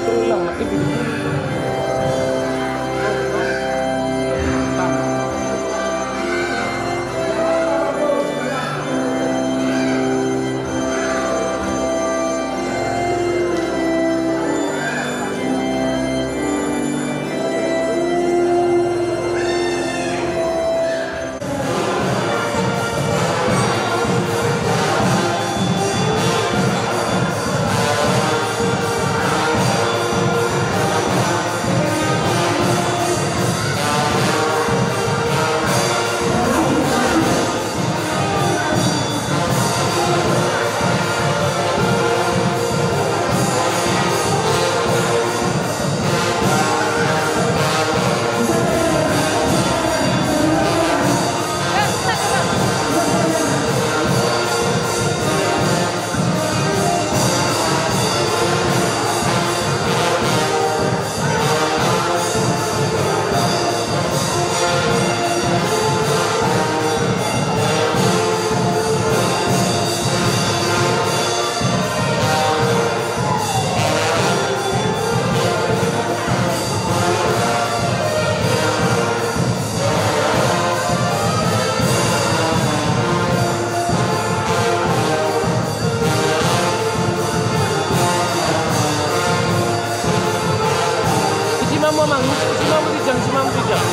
berulang nanti video. Simam tidak.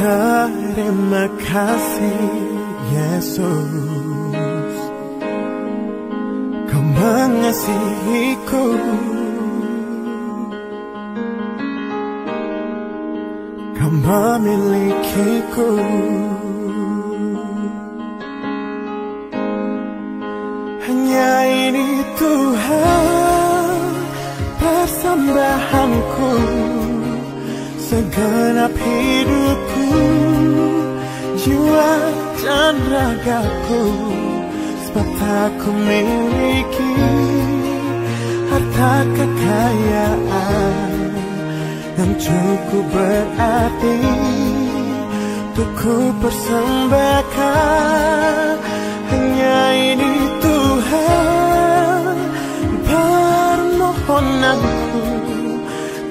Terima kasih Yesus, Kau mengasihiku. Kau memilikiku. Hanya ini Tuhan persembahanku, segenap hidupku, jiwa dan ragaku. Sebab tak ku miliki harta kekayaan yang cukup berarti untuk ku persembahkan. Hanya ini Tuhan permohonanku,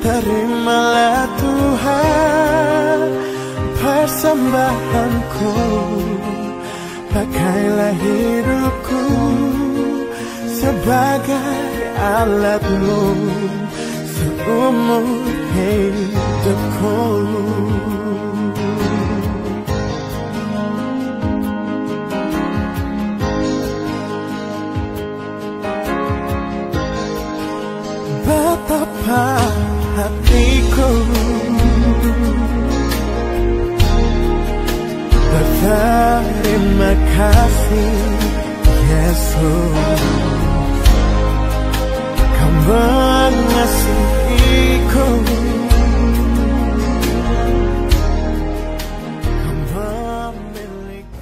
terimalah Tuhan persembahanku. Pakailah hidupku sebagai alatmu seumur hidupku. Betapa hatiku berterima kasih Yesus, Kau mengasihiku. Kau memiliki.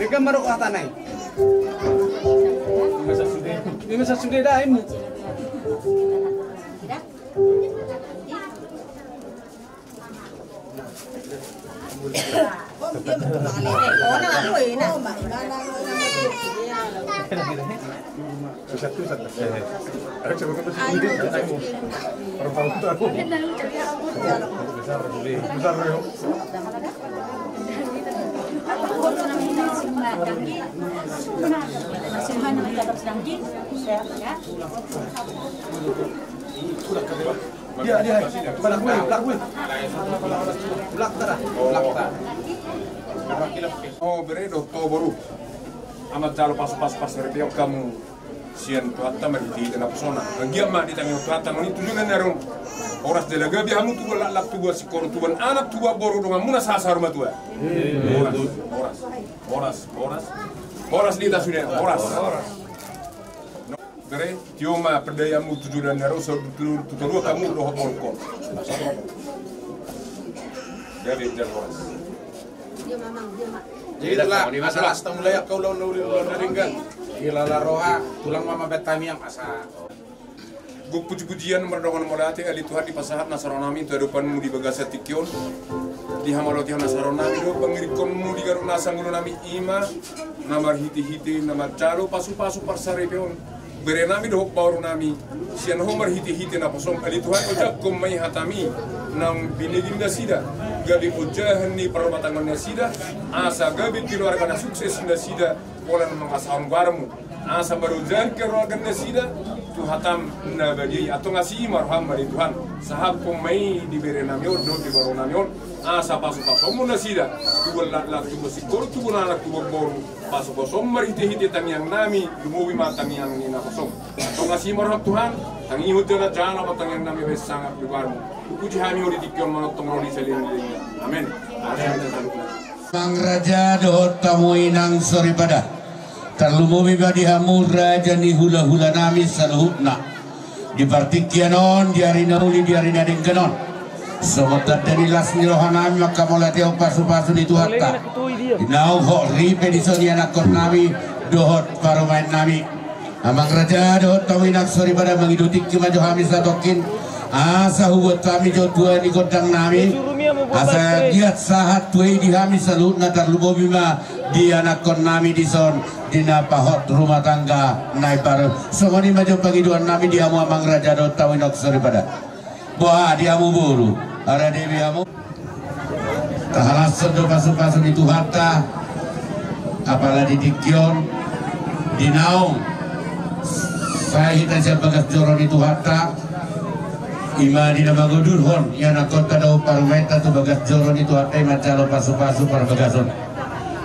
Mereka maruk tanah. Ini masa sudah dah ini. Oh, beredo baru. Amat jalo pas dia kamu sian tuata meriti na persona. Gia ma di tangi tuata mani tujuan nerong. Oras de laga bi hamu tu la tu si kor tuan anak tua boru dengan muna sasar rumah tua. Oras di tas sudah oras. Bere tioma perdayamu tujuan nerong so tutur kamu doh kon. Jadi oras. Jadi itulah masalah setengah mulai kau lawan naringgan. Gila la roha tulang mama betami yang asa. Guk puji-pujian merdongan molate ali Tuhan di pasahat nasaronami tu adupanmu di bagasa tikion di hamaloti nasaronami do pangirikonmu di garuk nasang nami ima namar hiti-hiti namar calo pasu-pasu parsarepeon berenami do bauru nami sian homar hiti-hiti na pasom ali Tuhan ojak komai hatami nang binigin na sida gabi ujahan ni perbatangan na sida asa gabi keluarga na sukses na sida pola mengasahun barmu asa barujan keluarga na sida tu hatam na bagi atau ngasih marham dari Tuhan sahab komai di berenamion do di baronamion asa pasu-pasom na sida tu la tu sikor tu na tu boru pasu-pasom marhiti-hiti tangyang nami lumuwi matang yang ni na pasom atau ngasih marham Tuhan tangi hutena jana batang yang nami besang lugarmu puji hami ori dikyon manotong roli selin amin Mang Raja dohot tamu inang sori pada terlumumi badi hamur raja ni hula-hula nami saluhutna di partikianon di hari nauli di hari nading kenon somotat dari las nirohanami maka molati pasu-pasu di tuhatta inau hok ripe di soni anak kon nami dohot parumain nami Mang Raja dohot tamu inang sori pada mengidutik kemaju hami satokin asa hugot kami jo tua ni godang nami asa giat sahat tuai di hami salut na terlubo bima di anak kon nami di son dina pahot rumah tangga naik baru songoni maju pagiduan nami di amu Mang Raja do tawinok sori pada boha di amu buru ada dewi amu tahalas do pasu-pasu di tuhata apalagi di kion di naung saya hita siapa bagas joro di tuhata ima di nama godurhon yang nakota daw parumeta tu bagas joron itu atai macalo pasu-pasu para bagason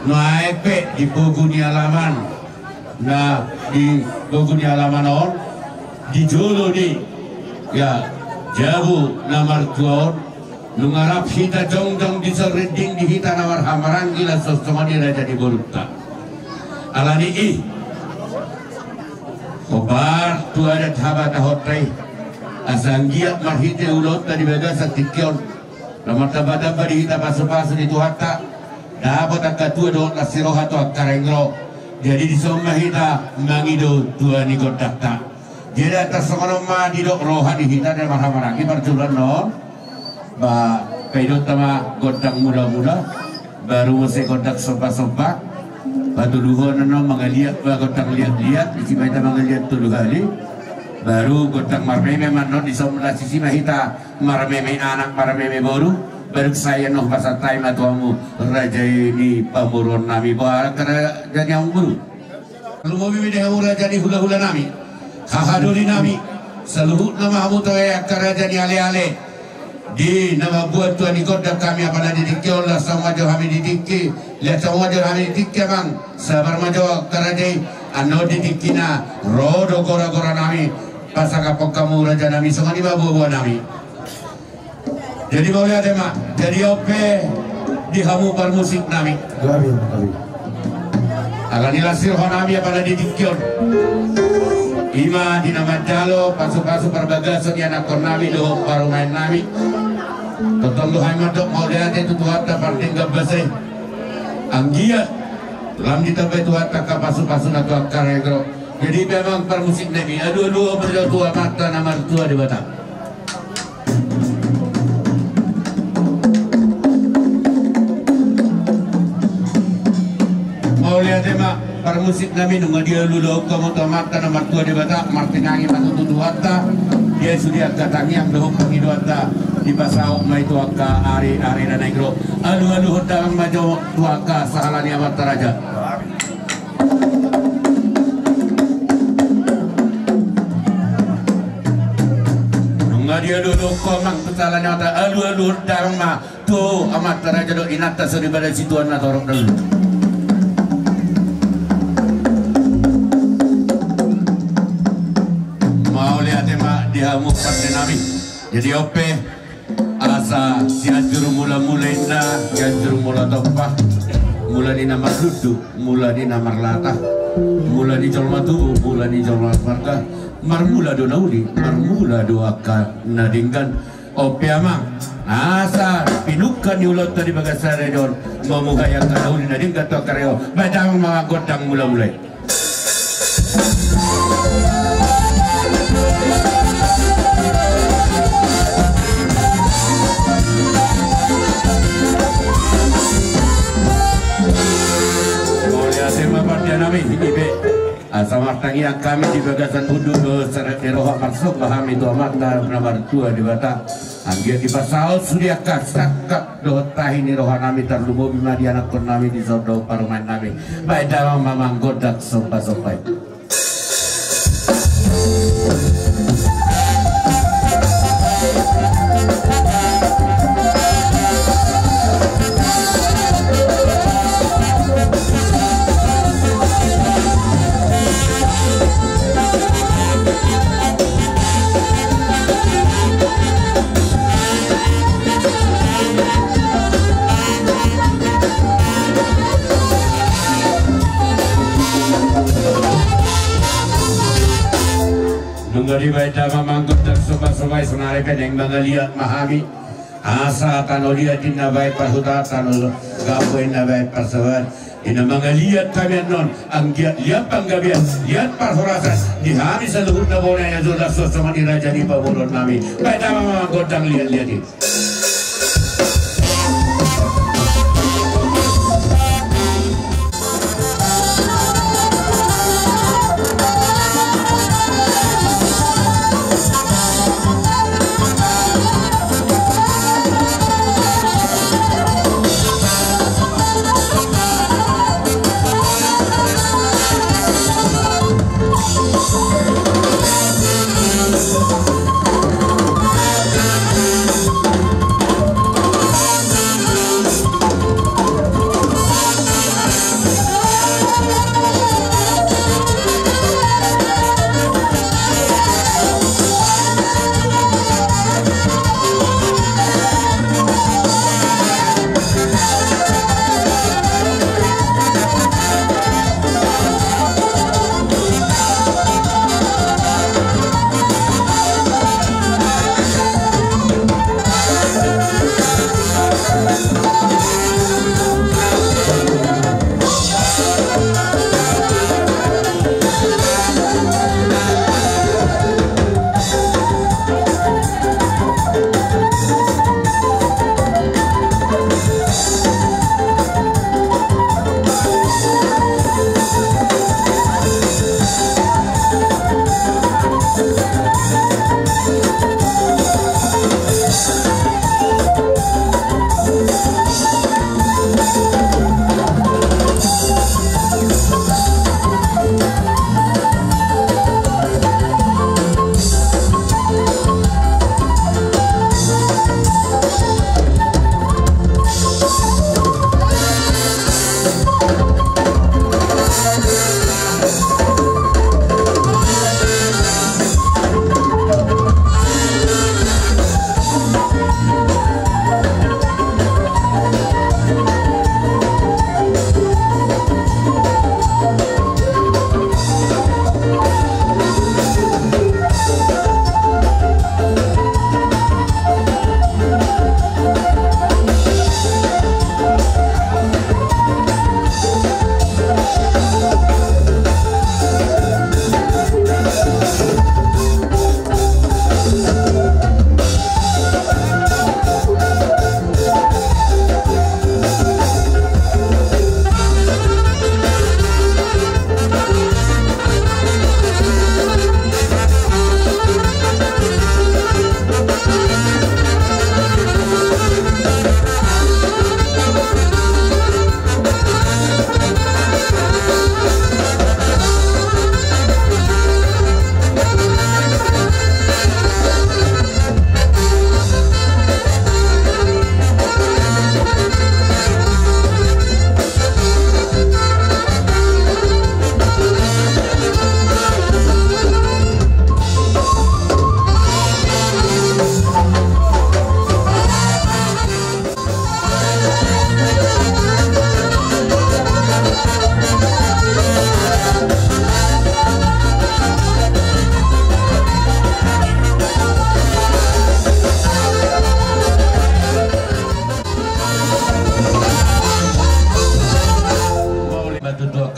no aepe di bogu ni alaman na di bogu ni alaman on di jolo di ya jabu namar tuon nungarap hita jong-jong di sereding di hita nawar hamaran gila sostomani raja di bolukta alani ih kobar tu ada thabat hotai asanggiat marhite ulot tadi bagasa tikion lamar tabada di hita pasu-pasu di tuhata dapat akatua do nasiroha to akarengro jadi di somma hita mangido tua ni godakta jadi atas sokono ma di dok roha di hita dan marhamaragi perjulan non ba pedot tama godang mula-mula baru mesti godak sopa-sopa batu duhon no mangaliat ba godang lihat-lihat isi baita mangaliat tulu kali baru godang marmeme manon di somla sisi mahita marmeme anak marmeme boru baru saya noh pasal time atuamu raja ini pamuron nami bahwa karena jadi yang buru lu mau bibi dengan raja di hula-hula nami hahaduli nami seluruh nama amu toya karena jadi ale-ale di nama buat tuan ikut kami apalagi dikir lah sama jauh kami didikir lihat sama jauh kami didikir bang sabar majo karena jadi anu didikina rodo gora-gora nami pasang kapok kamu raja nami semua di buah nami jadi boleh ada mak jadi ope di hamu par musik nami alani lasir nami apalagi dikir ima di nama jalo pasu-pasu perbagasan yang anak nami do baru main nami tentang lu hai madok mau lihat itu tuata parting gabase anggia dalam ditapai tuata kapasu-pasu nak akaregro jadi memang per musik nami adu-adu berdoa mata nama tua di Batam mau lihat emak per musik nami nunggu dia dulu kamu tua mata nama tua di Batam martinangi matu tuata dia sudah katangi yang dohong pangi duata di pasau mai tuaka ari dan negro adu-adu hodang majo tuaka sahalani amat raja dia dulu komang kesalahannya ada alu dharma tuh amat raja do inata suri pada situan natorok dulu mau lihat emak dihamu partai nami jadi ope asa siajur mula-mula indah siajur mula tompah mula di nama dudu mula di nama latah mula di colmatu mula di colmarga marmula do nauli marmula do akan nadingkan ope amang asa pinukan yulot tadi bagasare don memuhayang nauli nadingkan to kareo badang mga godang mula-mula Sama tangian kami di bagasan uduk seret roh masuk paham itu amat nomor 2 di bata. Anggia di pasal surya kasak doa ini roh nami terlubu bima di anak nami di sodo paruman nami. Baik dalam mamang godak sopai. Dari baita mamanggut dan sobat-sobat senare peneng mangaliat mahami asa tanolia tinna baik parhuta tanol gapoin na baik parsawan ina mangaliat kami non anggiat lihat panggabian lihat parhorasan dihami seluhur na bona ya zola sosoma diraja di paburon nami baita mamanggut dan lihat ini.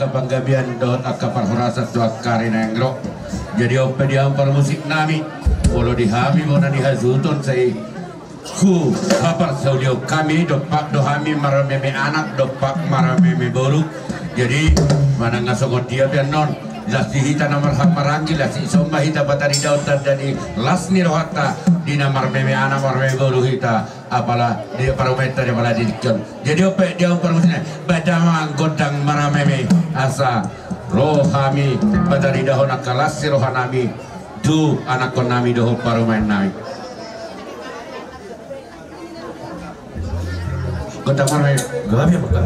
Panggabian dot akapar horasat doa karina engro jadi ope diampar musik nami walau dihami mana dihazutun saya ku kapar saudio kami dopak dohami marameme anak dopak marameme boru jadi mana ngasogot dia pian non Lasi hita namar hamarangi lasi somba hita batari daun dari lasni rohata di namar meme anamar meme guru hita apalah dia parometa dia malah dikon. Jadi ope dia parometa badamang godang mana meme asa rohami batari dahon akalasi rohanami du anak konami doho paromen nami. Godang mana meme gabi apa?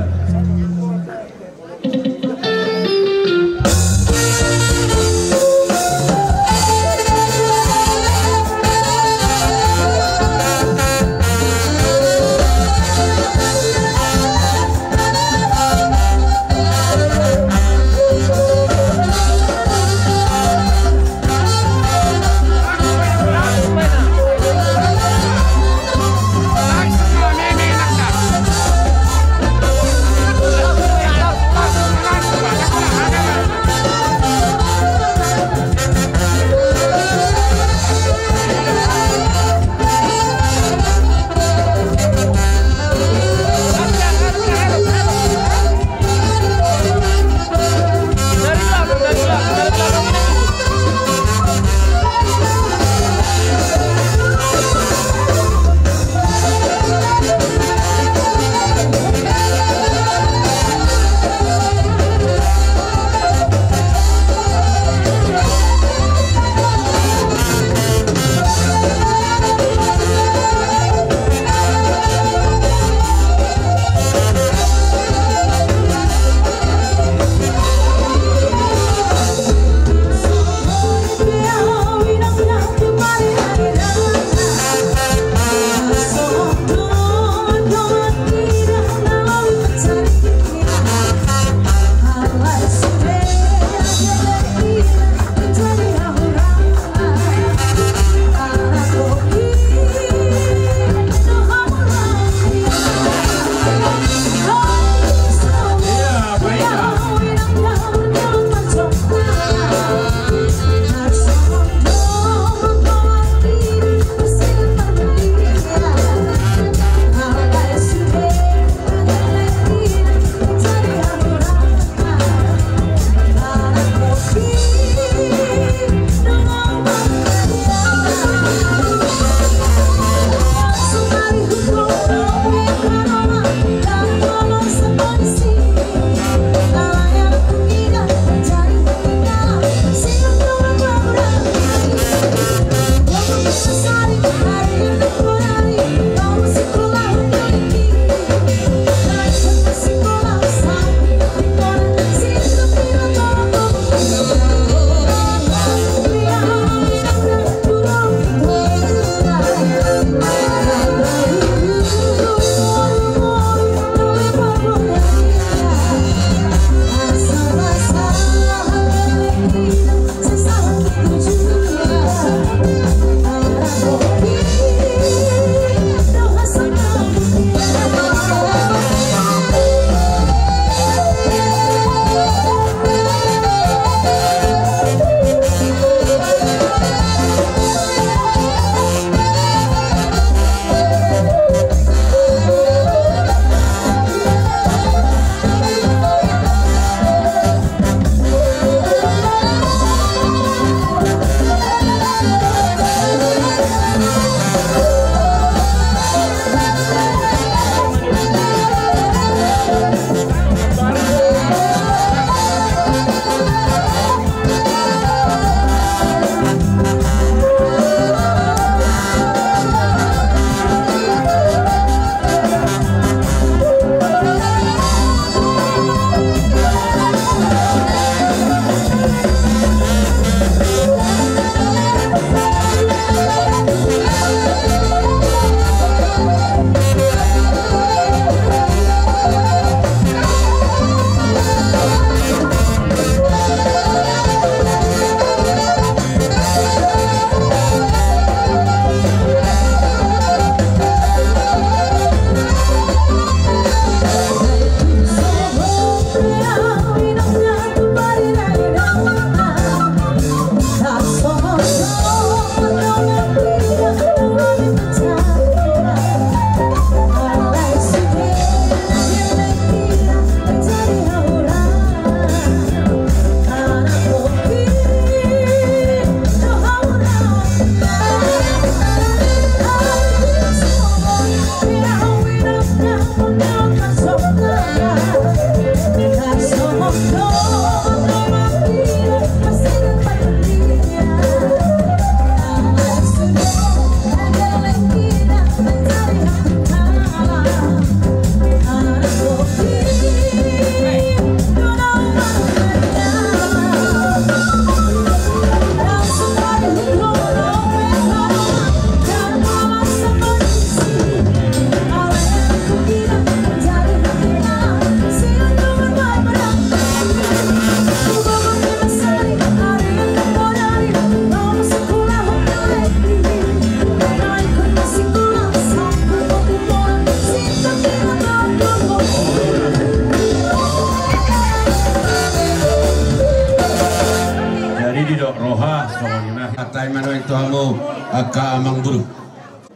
balai mano itu hamu aka amang buru.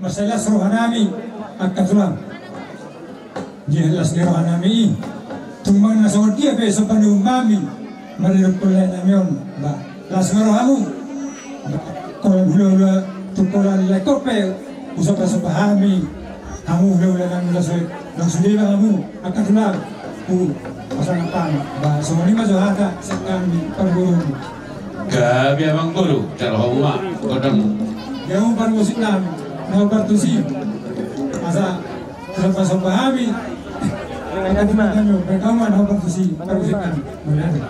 Masalah rohanami akatulang. Jelas rohanami tumbang nasong dia besok panu mami malulupulay namion ba las rohamu kalau hula tukulan lekope usap usap hami kamu hula nang lasoi nang sendiri kamu akatulang pasang apa ba semua ini masuk hata sekali perguru. Gabi amang buru terhoma kodam. Yang permusik nam Nabartusi masa pasang pahami mereka mana Nabartusi permusikan mulai.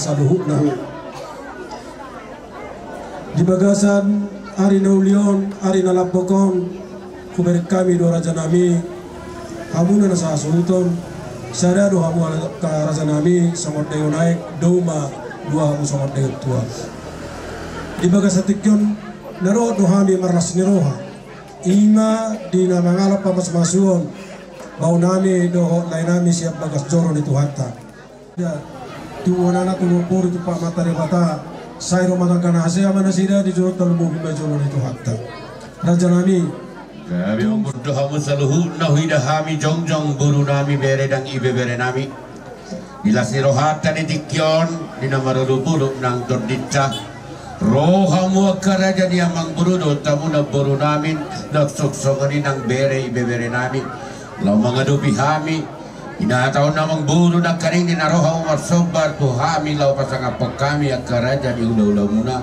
saluhutna. Di bagasan ari naulion, ari nalapokon, kuberik kami do raja nami, hamuna na sa asuhuton, sada do hamu ka raja nami, sangot dayo naik, doma, dua hamu sangot dayo tua. Di bagasatikyon, naro do hami marlas niroha, ima di na mangalap pamas-masuon, bau nami do lain nami siap bagas joro ni Tuhanta. Ya, tuwana na tulupur itu pak matari bata. Saya rumah kana hasil mana sida di jorok terlalu bima jorok itu hatta. Raja nami. Kami umurdo hamu saluhu nahuida hami jongjong buru nami bere dang ibe bere nami. Bila sirohata di tikyon di nama puluh nang tordicca. Rohamu akaraja di amang buru do tamu na buru nami nak soksongani nang bere ibe bere nami. Lau mengadupi hami. Ina tahu namang buru nak karing di naroha umar sobar tu hami lau pasang apa kami akaraja di ulah-ulah muna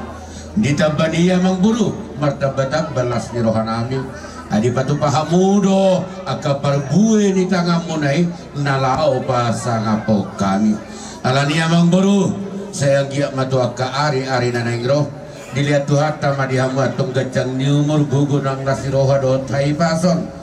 ditabaniya mang buru martabatak balas ni roha nami adi patu pahamudo akapar bue ni tangam munai nalao pasang apa kami alania mang buru saya giak matu akka ari nanengro dilihat Tuhan tama dihamu atung gacang ni umur gugu nang nasi roha do thai pason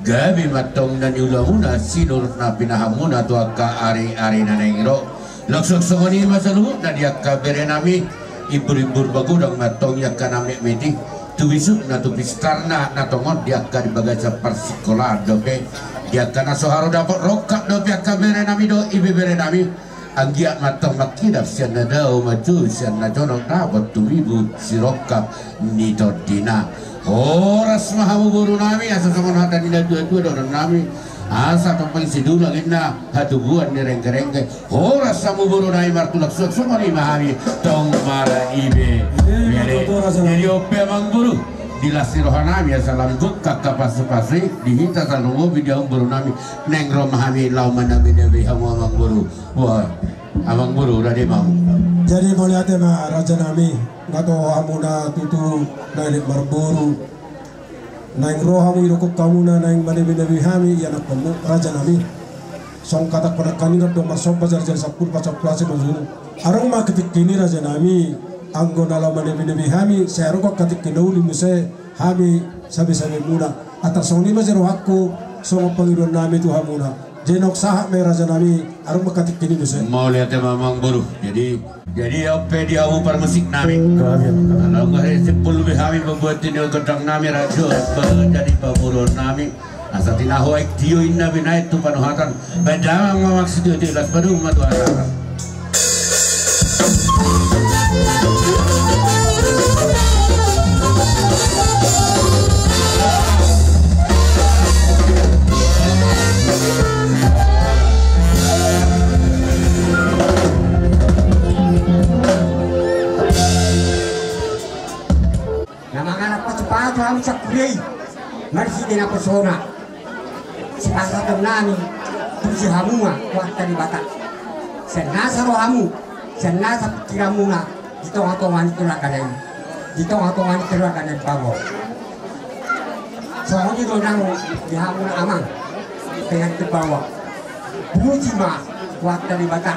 gabi matong na niulamuna sinur na pinahamuna tu akka ari nanengro laksok songoni masalu na diakka bere nami ibur bagudang matong yakka nami meti tu bisuk na tu pistarna na tongon diakka di bagaja persikola dope diakka na soharo dapat rokak dope akka bere nami do ibe bere nami anggiak matong makidap sian na dao maju sian na jonok dapat tu ibu sirokap ni todina Horas mahamu buru nami asa sama hata nila dua-dua orang nami asa tong pengisidu lagi na hatu buat ni rengke-rengke horas samu buru nami martulak suat sama ni mahami tong mara ibe jadi ope mang buru dilasi roha nami asalam gukak kapas-pasi dihita salungo video buru nami nengro mahami lau manabi-nabi hamu amang buru wah amang buru udah mau jadi melihat ma raja nami ngato hamuna tutu naik marburu naik rohamu irokok kamuna naik manabi hami ya nak kamu raja nami song kata pada kanina do masok bazar jar sapul pasok klase mazunu arong ma ketik kini raja nami anggo nala manabi hami saya rokok ketik kenauli muse hami sabi-sabi muna atas soni mazero hakku songo pangiron nami tu hamuna jenok sahak me raja nami arong ma ketik kini muse mau lihat mamang buru jadi apa dia umum musik nami kalau nggak sepuluh kami membuat ini gedang nami radio jadi pemurun nami asal tina hoek dio inna binai tu panuhatan bedang maksud itu las baru umat warna kami sakuri marsi dina persona sepasat nami tujuh hamua waktu di bata senasa rohamu senasa pikiramuna di tongah-tongan tulakan di tongah-tongan tulakan bago soalnya itu nang di hamuna amang dengan terbawa puji ma waktu di bata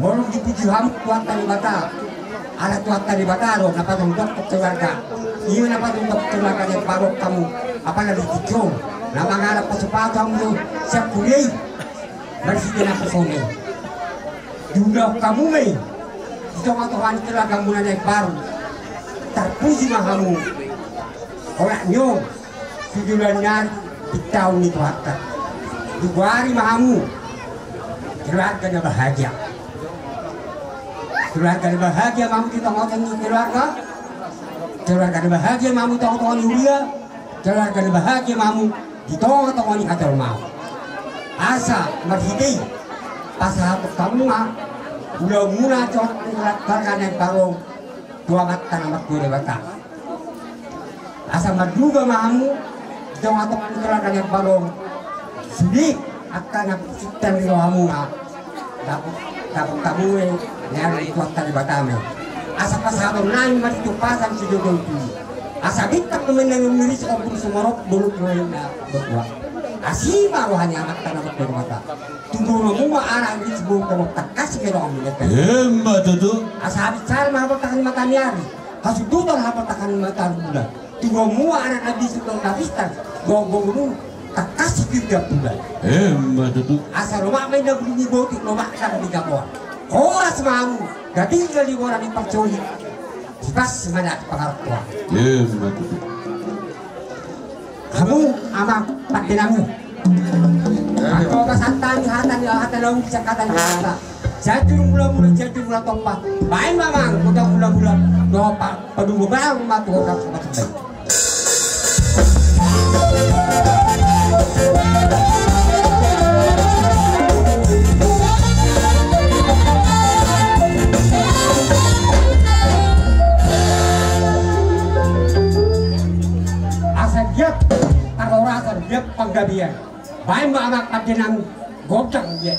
bolong dipuji hamu waktu di bata alat waktu di bata lo dapat untuk keluarga iya dapat untuk keluarga yang baru kamu apa nanti dikong nama ngarap kesempatan kamu siap kuliah bersih dengan pesone juga kamu nih di tengah-tengah keluarga kamu yang baru terpuji mahamu orang nyong sejujurnya di tahun itu hatta di hari mahamu keluarganya bahagia keluarga bahagia mamu di tengah-tengah keluarga bahagia mamu di tengah-tengah Yulia keluarga bahagia mamu di tengah-tengah ni kata mau asa marhidai pasal kamu mah udah mula keluarga yang baru dua mata nama gue bata asa maduga mamu di tengah-tengah keluarga yang baru sedih akan sistem di kamu mah dapat kamu nyari itu akan dibatame asa pasal nang mati tu pasang si jodoh tu asa bitak temen yang nulis opun sumarok dulu kena berdua asima rohani amat tanah mat mata tunggu mo arang di sebelum kamu takas ke roh ini Emma tutu. asa bicara mah takan mata niari hasu tutor hapa takan mata bulan tunggu mo arang di sebelum kavistan gong takas ke bulan Emma tutu. asa rumah main dah bunyi botik rumah kan di kapal horas mau gading kali orang dipercaya pas semangat pengaruh tua Emma tutu. kamu ama pak dinamu aku kesatan hatan laung bisa kata kata jatuh mula topa main mamang udah mula dopa pedung bang matu orang semacam dia penggabian baik anak anak jenang goceng dia